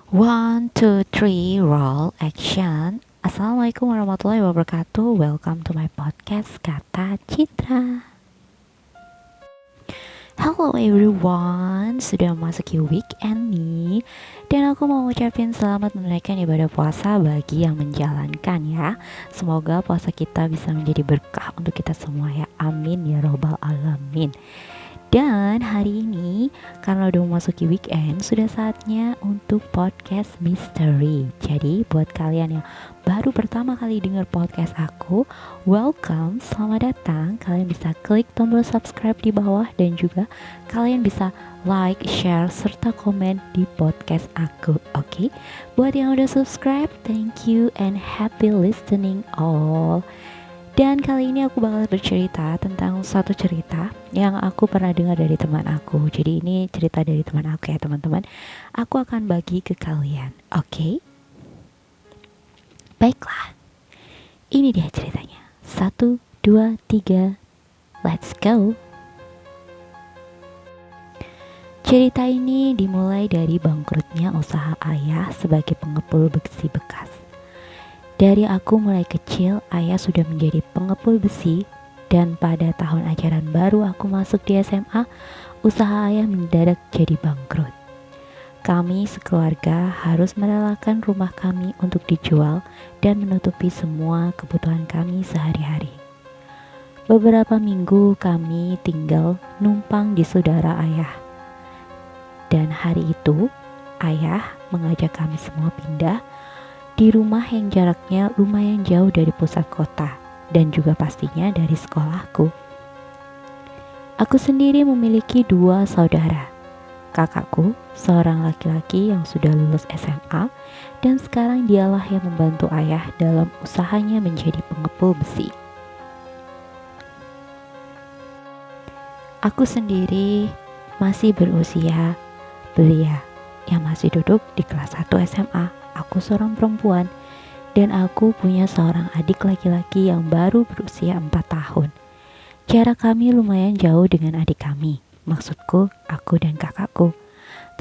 One, two, three, roll action. Assalamualaikum warahmatullahi wabarakatuh. Welcome to my podcast Kata Citra. Hello everyone, sudah memasuki weekend nih. Dan aku mau ngucapin selamat menunaikan ibadah puasa bagi yang menjalankan ya. Semoga puasa kita bisa menjadi berkah untuk kita semua ya. Amin ya robbal alamin. Dan hari ini karena udah memasuki weekend, sudah saatnya untuk podcast misteri. Jadi buat kalian yang baru pertama kali dengar podcast aku, welcome, selamat datang. Kalian bisa klik tombol subscribe di bawah dan juga kalian bisa like, share, serta komen di podcast aku. Oke? Buat yang udah subscribe, thank you and happy listening all. Dan kali ini aku bakal bercerita tentang suatu cerita yang aku pernah dengar dari teman aku. Jadi ini cerita dari teman aku ya teman-teman. Aku akan bagi ke kalian. Oke? Baiklah. Ini dia ceritanya. 1, 2, 3. Let's go. Cerita ini dimulai dari bangkrutnya usaha ayah sebagai pengepul besi bekas. Dari aku mulai kecil, ayah sudah menjadi pengepul besi dan pada tahun ajaran baru aku masuk di SMA, usaha ayah mendadak jadi bangkrut. Kami sekeluarga harus merelakan rumah kami untuk dijual dan menutupi semua kebutuhan kami sehari-hari. Beberapa minggu kami tinggal numpang di saudara ayah. Dan hari itu, ayah mengajak kami semua pindah di rumah yang jaraknya lumayan jauh dari pusat kota dan juga pastinya dari sekolahku. Aku sendiri memiliki 2 saudara. Kakakku, seorang laki-laki yang sudah lulus SMA dan sekarang dialah yang membantu ayah dalam usahanya menjadi pengepul besi. Aku sendiri masih berusia belia yang masih duduk di kelas 1 SMA. Aku seorang perempuan dan aku punya seorang adik laki-laki yang baru berusia 4 tahun. Jarak kami lumayan jauh dengan adik kami, maksudku aku dan kakakku.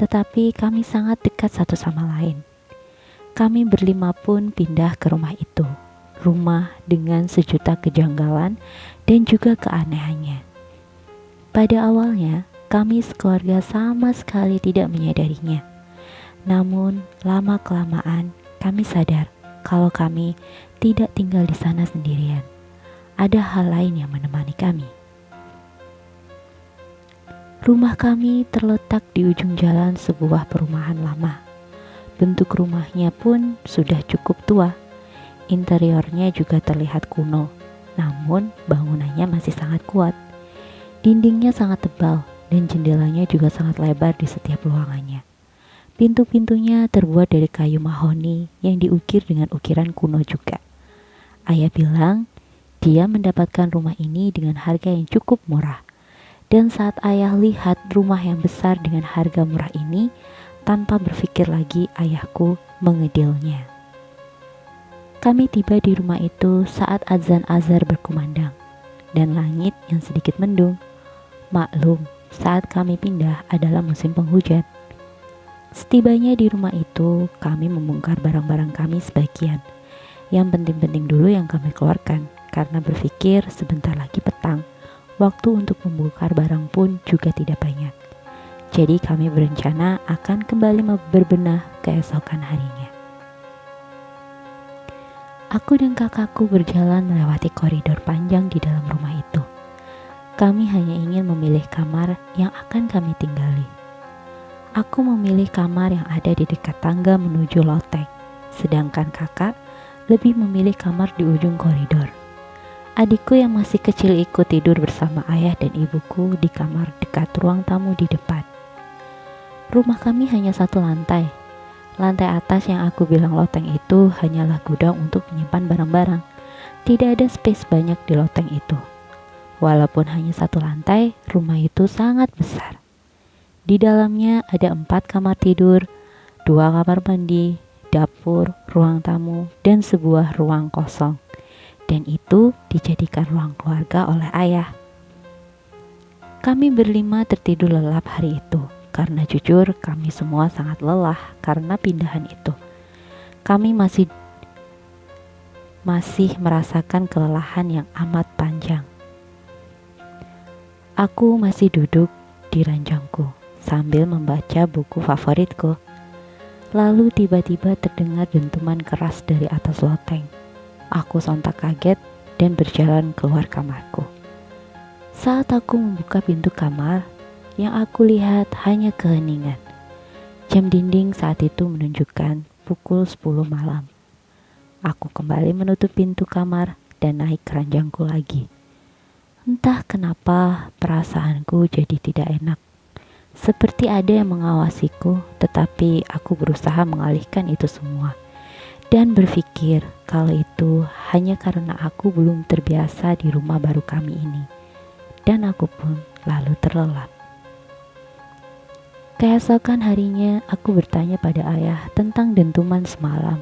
Tetapi kami sangat dekat satu sama lain. Kami berlima pun pindah ke rumah itu. Rumah dengan sejuta kejanggalan dan juga keanehannya. Pada awalnya, kami sekeluarga sama sekali tidak menyadarinya. Namun, lama-kelamaan kami sadar kalau kami tidak tinggal di sana sendirian. Ada hal lain yang menemani kami. Rumah kami terletak di ujung jalan sebuah perumahan lama. Bentuk rumahnya pun sudah cukup tua. Interiornya juga terlihat kuno, namun bangunannya masih sangat kuat. Dindingnya sangat tebal dan jendelanya juga sangat lebar di setiap ruangannya. Pintu-pintunya terbuat dari kayu mahoni yang diukir dengan ukiran kuno juga. Ayah bilang dia mendapatkan rumah ini dengan harga yang cukup murah. Dan saat ayah lihat rumah yang besar dengan harga murah ini, tanpa berpikir lagi ayahku mengedilnya. Kami tiba di rumah itu saat azan azhar berkumandang dan langit yang sedikit mendung. Maklum, saat kami pindah adalah musim penghujan. Setibanya di rumah itu, kami membongkar barang-barang kami sebagian. Yang penting-penting dulu yang kami keluarkan, karena berpikir sebentar lagi petang. Waktu untuk membongkar barang pun juga tidak banyak. Jadi kami berencana akan kembali berbenah keesokan harinya. Aku dan kakakku berjalan melewati koridor panjang di dalam rumah itu. Kami hanya ingin memilih kamar yang akan kami tinggali. Aku memilih kamar yang ada di dekat tangga menuju loteng, sedangkan kakak lebih memilih kamar di ujung koridor. Adikku yang masih kecil ikut tidur bersama ayah dan ibuku di kamar dekat ruang tamu di depan. Rumah kami hanya 1 lantai. Lantai atas yang aku bilang loteng itu hanyalah gudang untuk menyimpan barang-barang. Tidak ada space banyak di loteng itu. Walaupun hanya 1 lantai, rumah itu sangat besar. Di dalamnya ada 4 kamar tidur, 2 kamar mandi, dapur, ruang tamu, dan sebuah ruang kosong. Dan itu dijadikan ruang keluarga oleh ayah. Kami berlima tertidur lelap hari itu karena jujur kami semua sangat lelah karena pindahan itu. Kami masih merasakan kelelahan yang amat panjang. Aku masih duduk di ranjangku sambil membaca buku favoritku. Lalu tiba-tiba terdengar dentuman keras dari atas loteng. Aku sontak kaget dan berjalan keluar kamarku. Saat aku membuka pintu kamar, yang aku lihat hanya keheningan. Jam dinding saat itu menunjukkan pukul 10 malam. Aku kembali menutup pintu kamar dan naik ke ranjangku lagi. Entah kenapa perasaanku jadi tidak enak. Seperti ada yang mengawasiku, tetapi aku berusaha mengalihkan itu semua dan berpikir kalau itu hanya karena aku belum terbiasa di rumah baru kami ini, dan aku pun lalu terlelap. Keesokan harinya aku bertanya pada ayah tentang dentuman semalam,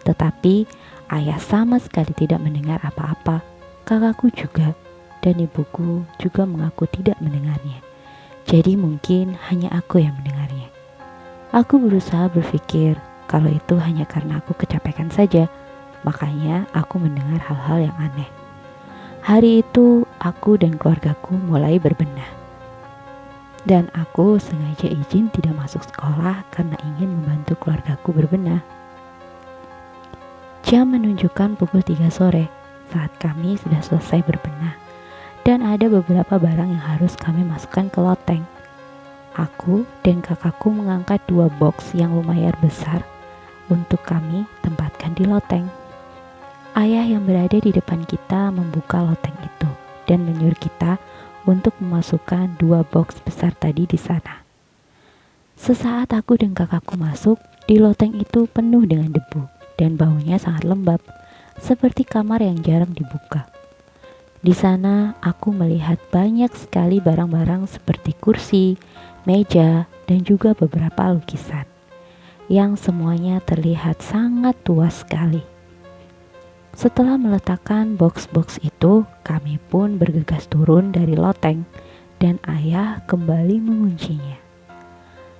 tetapi ayah sama sekali tidak mendengar apa-apa. Kakakku juga dan ibuku juga mengaku tidak mendengarnya. Jadi mungkin hanya aku yang mendengarnya. Aku berusaha berpikir kalau itu hanya karena aku kecapekan saja, makanya aku mendengar hal-hal yang aneh. Hari itu aku dan keluargaku mulai berbenah. Dan aku sengaja izin tidak masuk sekolah karena ingin membantu keluargaku berbenah. Jam menunjukkan pukul 3 sore saat kami sudah selesai berbenah. Dan ada beberapa barang yang harus kami masukkan ke loteng. Aku dan kakakku mengangkat 2 box yang lumayan besar untuk kami tempatkan di loteng. Ayah yang berada di depan kita membuka loteng itu dan menyuruh kita untuk memasukkan 2 box besar tadi di sana. Sesaat aku dan kakakku masuk, di loteng itu penuh dengan debu dan baunya sangat lembab, seperti kamar yang jarang dibuka. Di sana aku melihat banyak sekali barang-barang seperti kursi, meja, dan juga beberapa lukisan yang semuanya terlihat sangat tua sekali. Setelah meletakkan box-box itu, kami pun bergegas turun dari loteng dan ayah kembali menguncinya.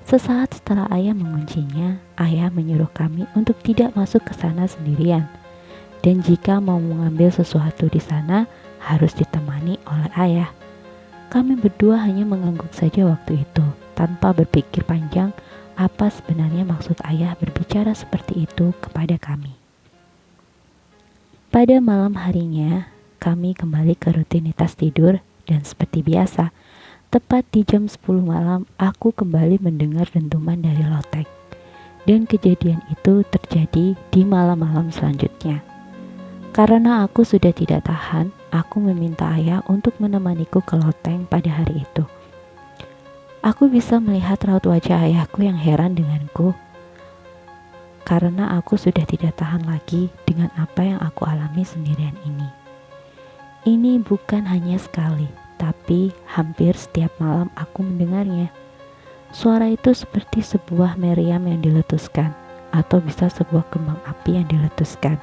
Sesaat setelah ayah menguncinya, ayah menyuruh kami untuk tidak masuk ke sana sendirian. Dan jika mau mengambil sesuatu di sana, harus ditemani oleh ayah. Kami berdua hanya mengangguk saja waktu itu, tanpa berpikir panjang apa sebenarnya maksud ayah berbicara seperti itu kepada kami. Pada malam harinya, kami kembali ke rutinitas tidur dan seperti biasa, tepat di jam 10 malam aku kembali mendengar dentuman dari loteng. Dan kejadian itu terjadi di malam-malam selanjutnya. Karena aku sudah tidak tahan, aku meminta ayah untuk menemaniku ke loteng pada hari itu. Aku bisa melihat raut wajah ayahku yang heran denganku, karena aku sudah tidak tahan lagi dengan apa yang aku alami sendirian ini. Ini bukan hanya sekali, tapi hampir setiap malam aku mendengarnya. Suara itu seperti sebuah meriam yang diletuskan, atau bisa sebuah kembang api yang diletuskan.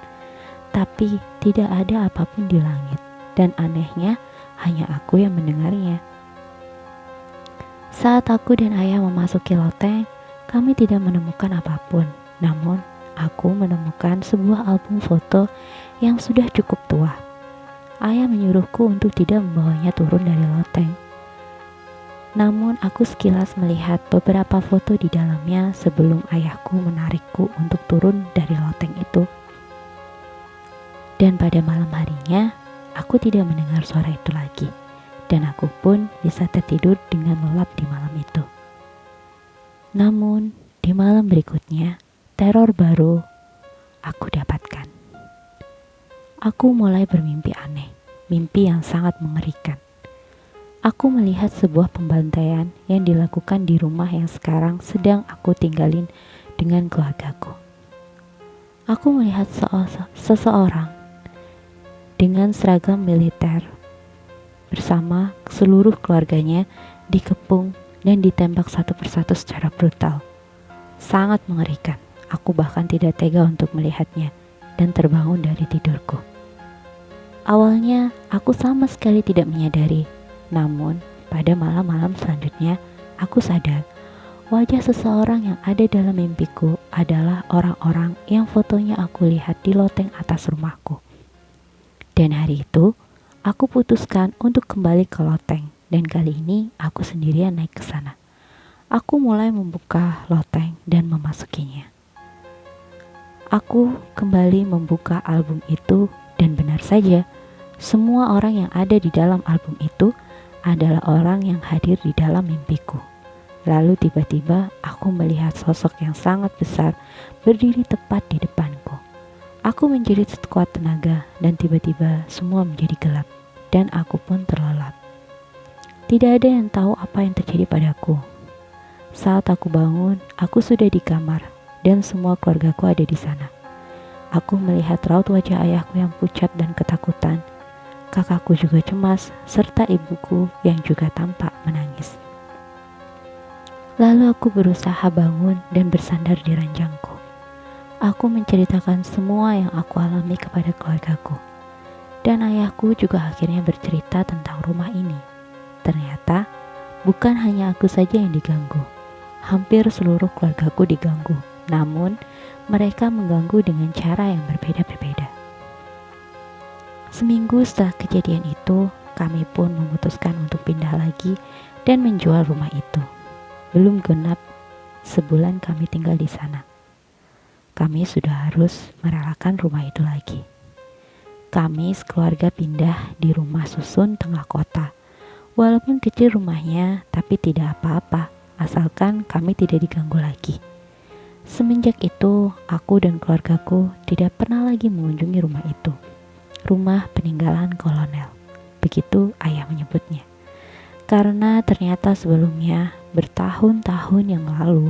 Tapi tidak ada apapun di langit, dan anehnya hanya aku yang mendengarnya. Saat aku dan ayah memasuki loteng, kami tidak menemukan apapun. Namun, aku menemukan sebuah album foto yang sudah cukup tua. Ayah menyuruhku untuk tidak membawanya turun dari loteng. Namun, aku sekilas melihat beberapa foto di dalamnya sebelum ayahku menarikku untuk turun dari loteng itu. Dan pada malam harinya, aku tidak mendengar suara itu lagi, dan aku pun bisa tertidur dengan lelap di malam itu. Namun, di malam berikutnya, teror baru aku dapatkan. Aku mulai bermimpi aneh, mimpi yang sangat mengerikan. Aku melihat sebuah pembantaian yang dilakukan di rumah yang sekarang sedang aku tinggalin dengan keluargaku. Aku melihat seseorang dengan seragam militer bersama seluruh keluarganya dikepung dan ditembak satu persatu secara brutal. Sangat mengerikan. Aku bahkan tidak tega untuk melihatnya dan terbangun dari tidurku. Awalnya aku sama sekali tidak menyadari, namun pada malam-malam selanjutnya aku sadar, Wajah seseorang yang ada dalam mimpiku adalah orang-orang yang fotonya aku lihat di loteng atas rumahku. Dan hari itu, aku putuskan untuk kembali ke loteng, dan kali ini aku sendirian naik ke sana. Aku mulai membuka loteng dan memasukinya. Aku kembali membuka album itu, dan benar saja, semua orang yang ada di dalam album itu adalah orang yang hadir di dalam mimpiku. Lalu tiba-tiba aku melihat sosok yang sangat besar berdiri tepat di depanku. Aku menjerit sekuat tenaga dan tiba-tiba semua menjadi gelap dan aku pun terlelap. Tidak ada yang tahu apa yang terjadi padaku. Saat aku bangun, aku sudah di kamar dan semua keluargaku ada di sana. Aku melihat raut wajah ayahku yang pucat dan ketakutan. Kakakku juga cemas serta ibuku yang juga tampak menangis. Lalu aku berusaha bangun dan bersandar di ranjangku. Aku menceritakan semua yang aku alami kepada keluargaku. Dan ayahku juga akhirnya bercerita tentang rumah ini. Ternyata bukan hanya aku saja yang diganggu. Hampir seluruh keluargaku diganggu. Namun mereka mengganggu dengan cara yang berbeda-berbeda. Seminggu setelah kejadian itu, kami pun memutuskan untuk pindah lagi dan menjual rumah itu. Belum genap sebulan kami tinggal di sana. Kami sudah harus merelakan rumah itu lagi. Kami sekeluarga pindah di rumah susun tengah kota. Walaupun kecil rumahnya, tapi tidak apa-apa, asalkan kami tidak diganggu lagi. Semenjak itu, aku dan keluargaku tidak pernah lagi mengunjungi rumah itu. Rumah peninggalan kolonel, begitu ayah menyebutnya. Karena ternyata sebelumnya, bertahun-tahun yang lalu,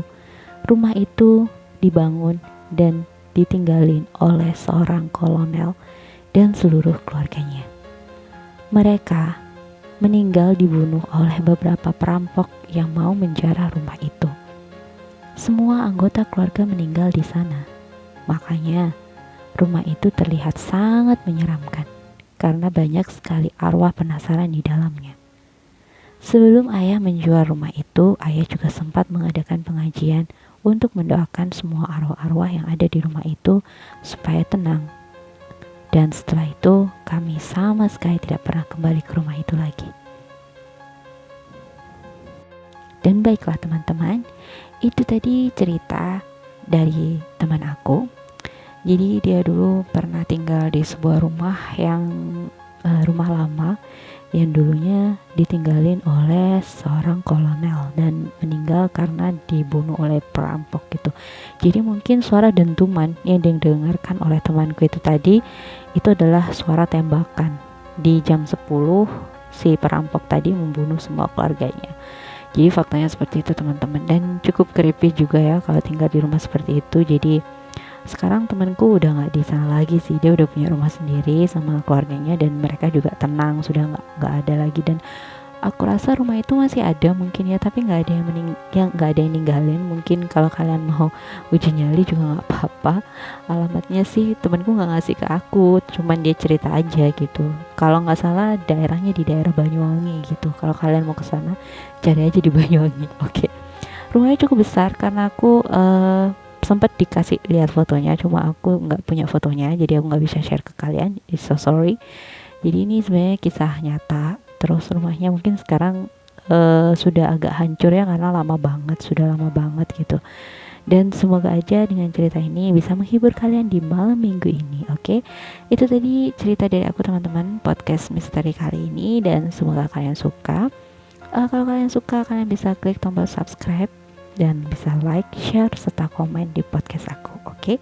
rumah itu dibangun dan ditinggalin oleh seorang kolonel dan seluruh keluarganya. Mereka meninggal dibunuh oleh beberapa perampok yang mau menjarah rumah itu. Semua anggota keluarga meninggal di sana. Makanya, rumah itu terlihat sangat menyeramkan karena banyak sekali arwah penasaran di dalamnya. Sebelum ayah menjual rumah itu, ayah juga sempat mengadakan pengajian untuk mendoakan semua arwah-arwah yang ada di rumah itu supaya tenang. Dan setelah itu, kami sama sekali tidak pernah kembali ke rumah itu lagi. Dan baiklah teman-teman, itu tadi cerita dari teman aku. Jadi dia dulu pernah tinggal di sebuah rumah yang rumah lama yang dulunya ditinggalin oleh seorang kolonel dan meninggal karena dibunuh oleh perampok gitu. Jadi mungkin suara dentuman yang didengarkan oleh temanku itu tadi itu adalah suara tembakan. Di jam 10 si perampok tadi membunuh semua keluarganya. Jadi faktanya seperti itu teman-teman, dan cukup creepy juga ya kalau tinggal di rumah seperti itu. Jadi sekarang temanku udah nggak di sana lagi sih, dia udah punya rumah sendiri sama keluarganya dan mereka juga tenang, sudah nggak ada lagi. Dan aku rasa rumah itu masih ada mungkin ya, tapi nggak ada yang nggak ada yang ninggalin. Mungkin kalau kalian mau uji nyali juga nggak apa-apa. Alamatnya sih temanku nggak ngasih ke aku, cuman dia cerita aja gitu. Kalau nggak salah daerahnya di daerah Banyuwangi gitu. Kalau kalian mau ke sana cari aja di Banyuwangi. Oke. Rumahnya cukup besar karena aku sempat dikasih lihat fotonya, cuma aku nggak punya fotonya, jadi aku nggak bisa share ke kalian. So sorry. Jadi ini sebenarnya kisah nyata. Terus rumahnya mungkin sekarang sudah agak hancur ya karena sudah lama banget gitu. Dan semoga aja dengan cerita ini bisa menghibur kalian di malam minggu ini. Oke, itu tadi cerita dari aku teman-teman, podcast misteri kali ini, dan semoga kalian suka. Kalau kalian suka, kalian bisa klik tombol subscribe dan bisa like, share, serta komen di podcast aku. Oke.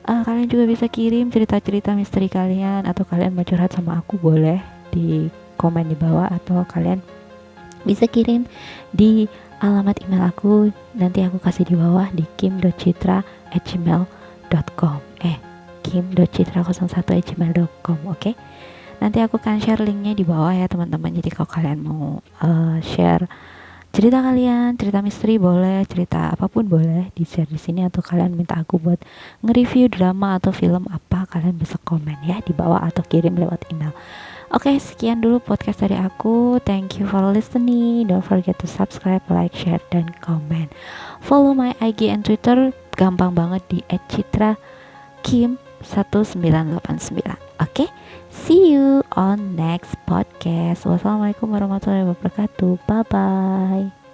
Kalian juga bisa kirim cerita-cerita misteri kalian, atau kalian mau curhat sama aku boleh di komen di bawah, atau kalian bisa kirim di alamat email aku, nanti aku kasih di bawah di kim.citra@gmail.com kim.citra01@gmail.com. Oke. Nanti aku akan share linknya di bawah ya teman-teman. Jadi kalau kalian mau share cerita kalian, cerita misteri boleh, cerita apapun boleh di-share di sini, atau kalian minta aku buat nge-review drama atau film apa, kalian bisa komen ya di bawah atau kirim lewat email. Oke, sekian dulu podcast dari aku. Thank you for listening. Don't forget to subscribe, like, share, dan comment. Follow my IG and Twitter, gampang banget di @citrakim1989. Oke, see you on next podcast. Wassalamualaikum warahmatullahi wabarakatuh. Bye bye.